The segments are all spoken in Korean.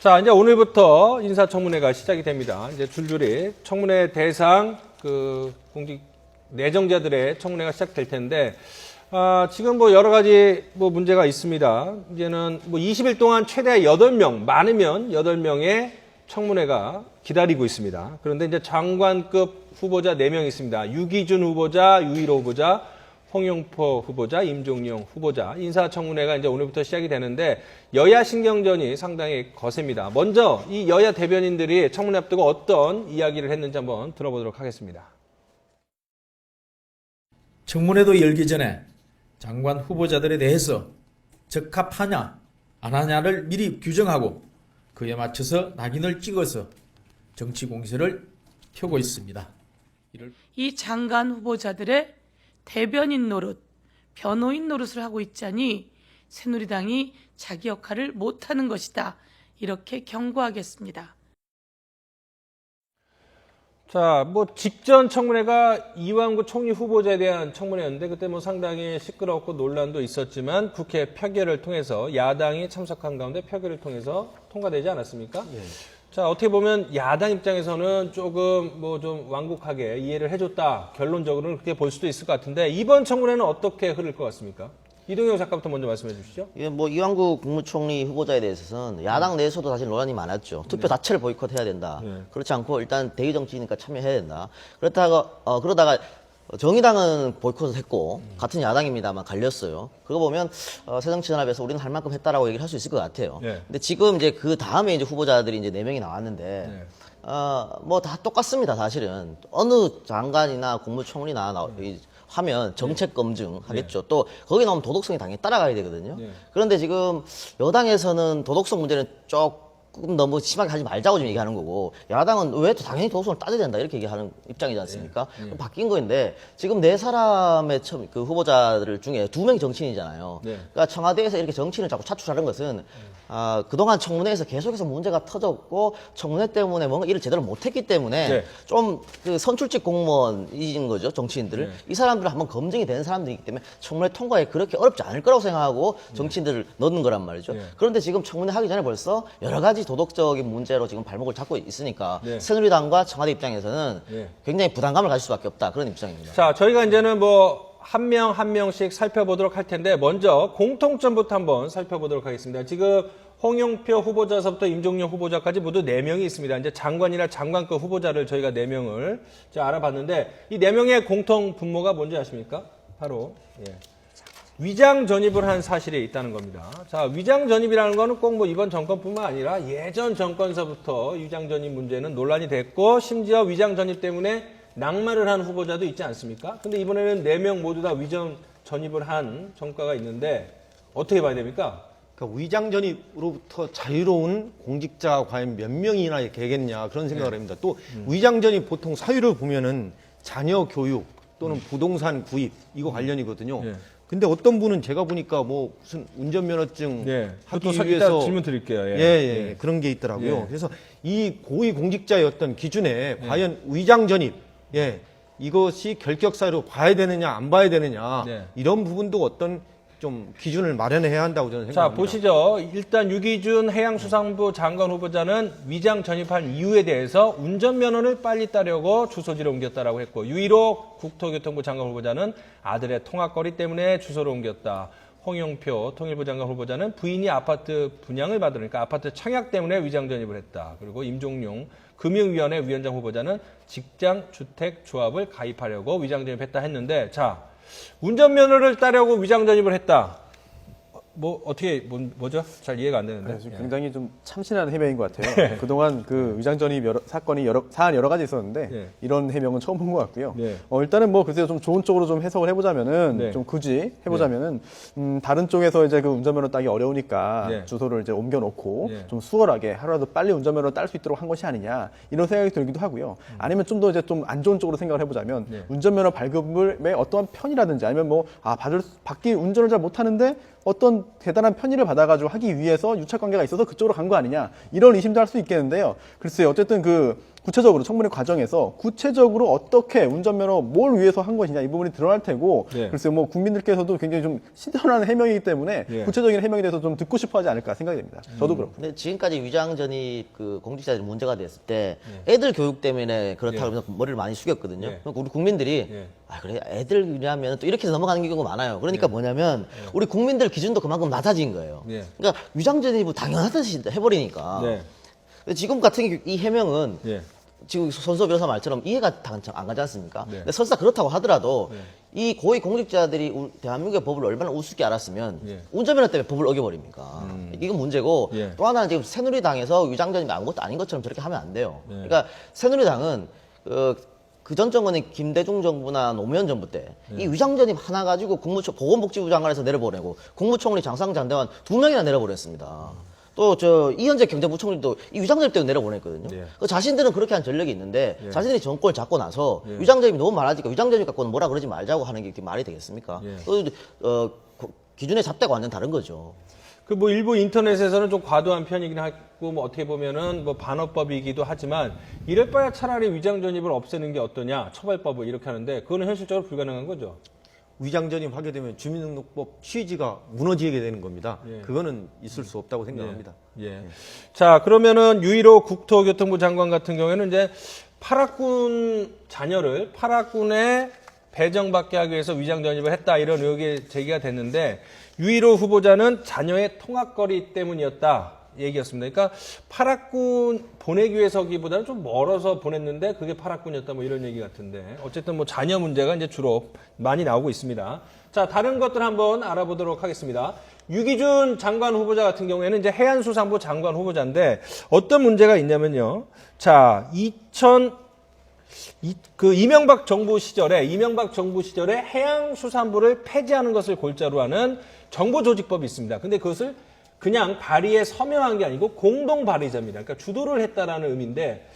자, 이제 오늘부터 인사청문회가 시작이 됩니다. 이제 줄줄이 청문회 대상 공직 내정자들의 청문회가 시작될 텐데, 지금 뭐 여러 가지 문제가 있습니다. 이제는 20일 동안 최대 8명, 많으면 8명의 청문회가 기다리고 있습니다. 그런데 이제 장관급 후보자 4명 있습니다. 유기준 후보자, 유일호 후보자, 홍영표 후보자, 임종용 후보자. 인사청문회가 이제 오늘부터 시작이 되는데 여야 신경전이 상당히 거셉니다. 먼저 이 여야 대변인들이 청문회 앞두고 어떤 이야기를 했는지 한번 들어보도록 하겠습니다. 청문회도 열기 전에 장관 후보자들에 대해서 적합하냐 안 하냐를 미리 규정하고 그에 맞춰서 낙인을 찍어서 정치 공세를 펴고 있습니다. 이 장관 후보자들의 대변인 노릇, 변호인 노릇을 하고 있자니 새누리당이 자기 역할을 못하는 것이다. 이렇게 경고하겠습니다. 자, 직전 청문회가 이완구 총리 후보자에 대한 청문회였는데 그때 상당히 시끄럽고 논란도 있었지만 국회 표결을 통해서 야당이 참석한 가운데 표결을 통해서 통과되지 않았습니까? 네. 자, 어떻게 보면 야당 입장에서는 조금 좀 완곡하게 이해를 해줬다. 결론적으로는 그렇게 볼 수도 있을 것 같은데 이번 청문회는 어떻게 흐를 것 같습니까? 이동영 작가부터 먼저 말씀해 주시죠. 예, 이완구 국무총리 후보자에 대해서는 야당 내에서도 사실 논란이 많았죠. 투표 자체를 보이콧해야 된다. 그렇지 않고 일단 대의 정치니까 참여해야 된다. 그러다가 정의당은 보이콧을 했고 같은 야당입니다만 갈렸어요. 그거 보면 새정치연합에서 우리는 할 만큼 했다라고 얘기를 할 수 있을 것 같아요. 네. 근데 지금 이제 그 다음에 이제 후보자들이 이제 4명이 나왔는데 네. 다 똑같습니다. 사실은 어느 장관이나 국무총리나 하면 정책 검증 하겠죠. 또 거기 나오면 도덕성이 당연히 따라가야 되거든요. 네. 그런데 지금 여당에서는 도덕성 문제는 조금 너무 심하게 하지 말자고 좀 얘기하는 거고 야당은 왜 또 당연히 도덕성을 따져야 된다 이렇게 얘기하는 입장이지 않습니까? 그럼 바뀐 거인데 지금 4사람의 그 후보자들 중에 2명이 정치인이잖아요. 네. 그러니까 청와대에서 이렇게 정치인을 자꾸 차출하는 것은 그동안 청문회에서 계속해서 문제가 터졌고 청문회 때문에 뭔가 일을 제대로 못했기 때문에 네. 좀 그 선출직 공무원인 거죠, 정치인들을. 네. 이 사람들은 한번 검증이 되는 사람들이기 때문에 청문회 통과에 그렇게 어렵지 않을 거라고 생각하고 정치인들을 넣는 거란 말이죠. 네. 그런데 지금 청문회 하기 전에 벌써 여러 가지 도덕적인 문제로 지금 발목을 잡고 있으니까 네. 새누리당과 청와대 입장에서는 네. 굉장히 부담감을 가질 수밖에 없다, 그런 입장입니다. 자, 저희가 이제는 한 명 한 명씩 살펴보도록 할 텐데 먼저 공통점부터 한번 살펴보도록 하겠습니다. 지금 홍영표 후보자서부터 임종용 후보자까지 모두 4명이 있습니다. 이제 장관이나 장관급 후보자를 저희가 4명을 알아봤는데 이 4명의 공통 분모가 뭔지 아십니까? 바로 위장 전입을 한 사실이 있다는 겁니다. 자, 위장 전입이라는 거는 꼭 이번 정권뿐만 아니라 예전 정권서부터 위장 전입 문제는 논란이 됐고 심지어 위장 전입 때문에 낙마를 한 후보자도 있지 않습니까? 근데 이번에는 4명 모두 다 위장 전입을 한 전과가 있는데 어떻게 봐야 됩니까? 그러니까 위장 전입으로부터 자유로운 공직자가 과연 몇 명이나 되겠냐 그런 생각을 합니다. 또 위장 전입 보통 사유를 보면은 자녀 교육 또는 부동산 구입 이거 관련이거든요. 근데 어떤 분은 제가 보니까 무슨 운전면허증 하기 이따 위해서 질문 드릴게요. 그런 게 있더라고요. 예. 그래서 이 고위 공직자의 어떤 기준에 과연 위장 전입 이것이 결격 사유로 봐야 되느냐 안 봐야 되느냐 이런 부분도 어떤 좀 기준을 마련해야 한다고 저는 생각합니다. 자, 보시죠. 일단 유기준 해양수산부 장관 후보자는 위장 전입한 이유에 대해서 운전면허를 빨리 따려고 주소지를 옮겼다라고 했고 유일호 국토교통부 장관 후보자는 아들의 통학거리 때문에 주소를 옮겼다. 홍영표 통일부 장관 후보자는 부인이 아파트 분양을 받으니까 아파트 청약 때문에 위장 전입을 했다. 그리고 임종용 금융위원회 위원장 후보자는 직장주택조합을 가입하려고 위장 전입했다 했는데 자, 운전면허를 따려고 위장 전입을 했다. 뭐죠? 잘 이해가 안 되는데. 네, 굉장히 좀 참신한 해명인 것 같아요. 그동안 그 위장 전입 사건이 사안 여러 가지 있었는데 이런 해명은 처음 본 것 같고요. 일단은 글쎄요, 좀 좋은 쪽으로 좀 해석을 해보자면은 좀 굳이 해보자면은 다른 쪽에서 이제 그 운전면허 따기 어려우니까 주소를 이제 옮겨놓고 좀 수월하게 하루라도 빨리 운전면허를 딸 수 있도록 한 것이 아니냐 이런 생각이 들기도 하고요. 아니면 좀 더 이제 좀 안 좋은 쪽으로 생각을 해보자면 운전면허 발급의 어떠한 편이라든지 아니면 받기 운전을 잘 못하는데 어떤 대단한 편의를 받아가지고 하기 위해서 유착관계가 있어서 그쪽으로 간 거 아니냐 이런 의심도 할 수 있겠는데요. 글쎄요, 어쨌든 구체적으로 청문회 과정에서 구체적으로 어떻게 운전면허 뭘 위해서 한 것이냐 이 부분이 드러날 테고 글쎄 뭐 국민들께서도 굉장히 좀 신선한 해명이기 때문에 구체적인 해명에 대해서 좀 듣고 싶어하지 않을까 생각이 됩니다. 저도 그렇고. 근데 지금까지 위장 전입 그 공직자들이 문제가 됐을 때 애들 교육 때문에 그렇다고 하면서 머리를 많이 숙였거든요. 그러니까 우리 국민들이 아 그래 애들이라면 또 이렇게 넘어가는 경우가 많아요. 그러니까 뭐냐면 우리 국민들 기준도 그만큼 낮아진 거예요. 그러니까 위장 전입을 당연하듯이 해버리니까. 근데 지금 같은 이 해명은 지금 손수호 변호사 말처럼 이해가 안 가지 않습니까? 근데 설사 그렇다고 하더라도 이 고위 공직자들이 대한민국의 법을 얼마나 우습게 알았으면 운전면허 때문에 법을 어겨버립니까? 이건 문제고 또 하나는 지금 새누리당에서 위장전입이 아무것도 아닌 것처럼 저렇게 하면 안 돼요. 그러니까 새누리당은 그 전 정권의 김대중 정부나 노무현 정부 때 이 위장전입 하나 가지고 보건복지부 장관에서 내려보내고 국무총리 장상장대원 2명이나 내려보냈습니다. 또 이현재 경제부총리도 이 위장전입 때문에 내려보냈거든요. 그 자신들은 그렇게 한 전력이 있는데 자신들이 정권을 잡고 나서 위장전입이 너무 많아지니까 위장전입 갖고는 뭐라 그러지 말자고 하는 게 말이 되겠습니까? 기준의 잣대가 완전 다른 거죠. 그 뭐 일부 인터넷에서는 좀 과도한 편이긴 하고 뭐 어떻게 보면은 뭐 반어법이기도 하지만 이럴 바야 차라리 위장 전입을 없애는 게 어떠냐 처벌법을 이렇게 하는데 그거는 현실적으로 불가능한 거죠. 위장 전입하게 되면 주민등록법 취지가 무너지게 되는 겁니다. 그거는 있을 수 없다고 생각합니다. 자, 그러면은 유일호 국토교통부 장관 같은 경우에는 이제 파락군 자녀를 파락군에 배정받게 하기 위해서 위장 전입을 했다 이런 의혹이 제기가 됐는데 유일호 후보자는 자녀의 통학거리 때문이었다 얘기였습니다. 그러니까 파락군 보내기 위해서기보다는 좀 멀어서 보냈는데 그게 파락군이었다 뭐 이런 얘기 같은데 어쨌든 뭐 자녀 문제가 이제 주로 많이 나오고 있습니다. 자, 다른 것들 한번 알아보도록 하겠습니다. 유기준 장관 후보자 같은 경우에는 이제 해양수산부 장관 후보자인데 어떤 문제가 있냐면요. 자, 이명박 정부 시절에 해양수산부를 폐지하는 것을 골자로 하는 정보조직법이 있습니다. 근데 그것을 그냥 발의에 서명한 게 아니고 공동 발의자입니다. 그러니까 주도를 했다라는 의미인데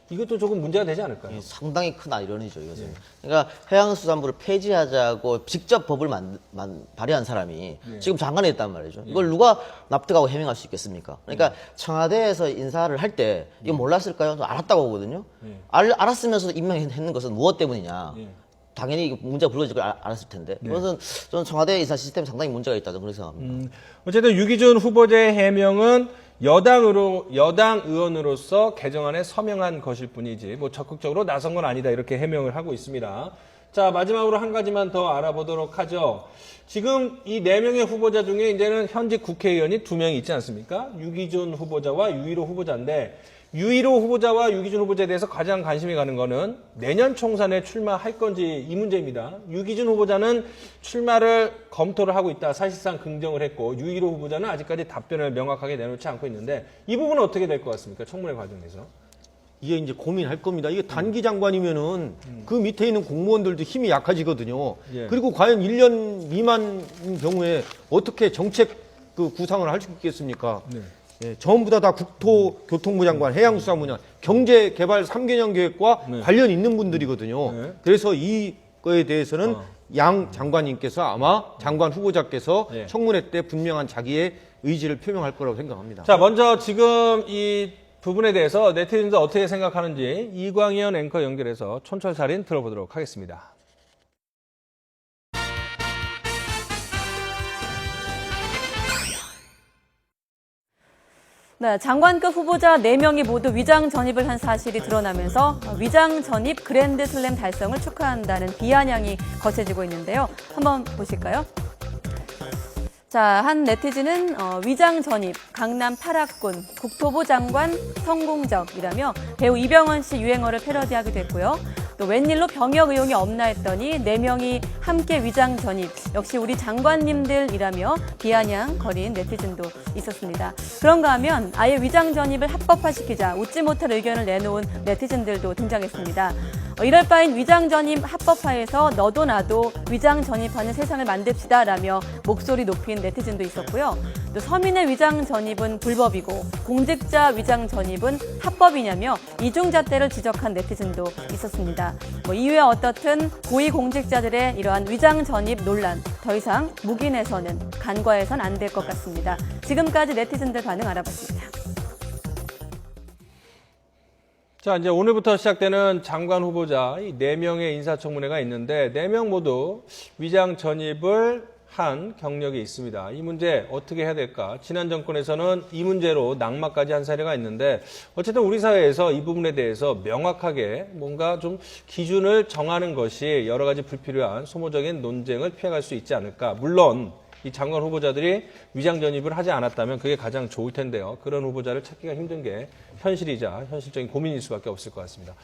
이것도 조금 문제가 되지 않을까요? 상당히 큰 아이러니죠, 이것은. 그러니까 해양수산부를 폐지하자고 직접 법을 발의한 사람이 지금 장관이 됐단 말이죠. 이걸 누가 납득하고 해명할 수 있겠습니까? 그러니까 청와대에서 인사를 할 때 이거 몰랐을까요? 알았다고 하거든요. 알았으면서 임명했는 것은 무엇 때문이냐? 당연히 문제가 불거질 걸 알았을 텐데. 그것은 저는 청와대 인사 시스템에 상당히 문제가 있다고 그렇게 생각합니다. 어쨌든 유기준 후보자의 해명은 여당 의원으로서 개정안에 서명한 것일 뿐이지 뭐 적극적으로 나선 건 아니다 이렇게 해명을 하고 있습니다. 자, 마지막으로 한 가지만 더 알아보도록 하죠. 지금 이 4명의 후보자 중에 이제는 현직 국회의원이 2명이 있지 않습니까? 유기준 후보자와 유일호 후보자인데 유일호 후보자와 유기준 후보자에 대해서 가장 관심이 가는 거는 내년 총선에 출마할 건지 이 문제입니다. 유기준 후보자는 출마를 검토를 하고 있다. 사실상 긍정을 했고 유일호 후보자는 아직까지 답변을 명확하게 내놓지 않고 있는데 이 부분은 어떻게 될 것 같습니까? 청문회 과정에서. 이게 이제 고민할 겁니다. 이게 단기 장관이면은 그 밑에 있는 공무원들도 힘이 약해지거든요. 그리고 과연 1년 미만인 경우에 어떻게 정책 그 구상을 할 수 있겠습니까? 전부 다 국토교통부 장관, 해양수산부 장관, 경제개발 3개년 계획과 관련 있는 분들이거든요. 그래서 이거에 대해서는 양 장관님께서 아마 장관 후보자께서 청문회 때 분명한 자기의 의지를 표명할 거라고 생각합니다. 자, 먼저 지금 이 부분에 대해서 네티즌들 어떻게 생각하는지 이광현 앵커 연결해서 촌철살인 들어보도록 하겠습니다. 네, 장관급 후보자 4명이 모두 위장 전입을 한 사실이 드러나면서 위장 전입 그랜드 슬램 달성을 축하한다는 비아냥이 거세지고 있는데요. 한번 보실까요? 자, 한 네티즌은 위장 전입, 강남 파락군, 국토부 장관 성공적이라며 배우 이병헌 씨 유행어를 패러디하기도 했고요. 또 웬일로 병역 의혹이 없나 했더니 4명이 함께 위장 전입, 역시 우리 장관님들이라며 비아냥 거린 네티즌도 있었습니다. 그런가 하면 아예 위장 전입을 합법화시키자 웃지 못할 의견을 내놓은 네티즌들도 등장했습니다. 이럴 바엔 위장 전입 합법화해서 너도 나도 위장 전입하는 세상을 만듭시다라며 목소리 높인 네티즌도 있었고요. 또 서민의 위장 전입은 불법이고 공직자 위장 전입은 합법이냐며 이중잣대를 지적한 네티즌도 있었습니다. 이유야 어떻든 고위 공직자들의 이러한 위장 전입 논란 더 이상 묵인해서는 간과해서는 안 될 것 같습니다. 지금까지 네티즌들 반응 알아봤습니다. 자, 이제 오늘부터 시작되는 장관 후보자 이 4명의 인사청문회가 있는데 4명 모두 위장 전입을 한 경력이 있습니다. 이 문제 어떻게 해야 될까? 지난 정권에서는 이 문제로 낙마까지 한 사례가 있는데 어쨌든 우리 사회에서 이 부분에 대해서 명확하게 뭔가 좀 기준을 정하는 것이 여러 가지 불필요한 소모적인 논쟁을 피해갈 수 있지 않을까. 물론 이 장관 후보자들이 위장 전입을 하지 않았다면 그게 가장 좋을 텐데요. 그런 후보자를 찾기가 힘든 게 현실이자 현실적인 고민일 수밖에 없을 것 같습니다.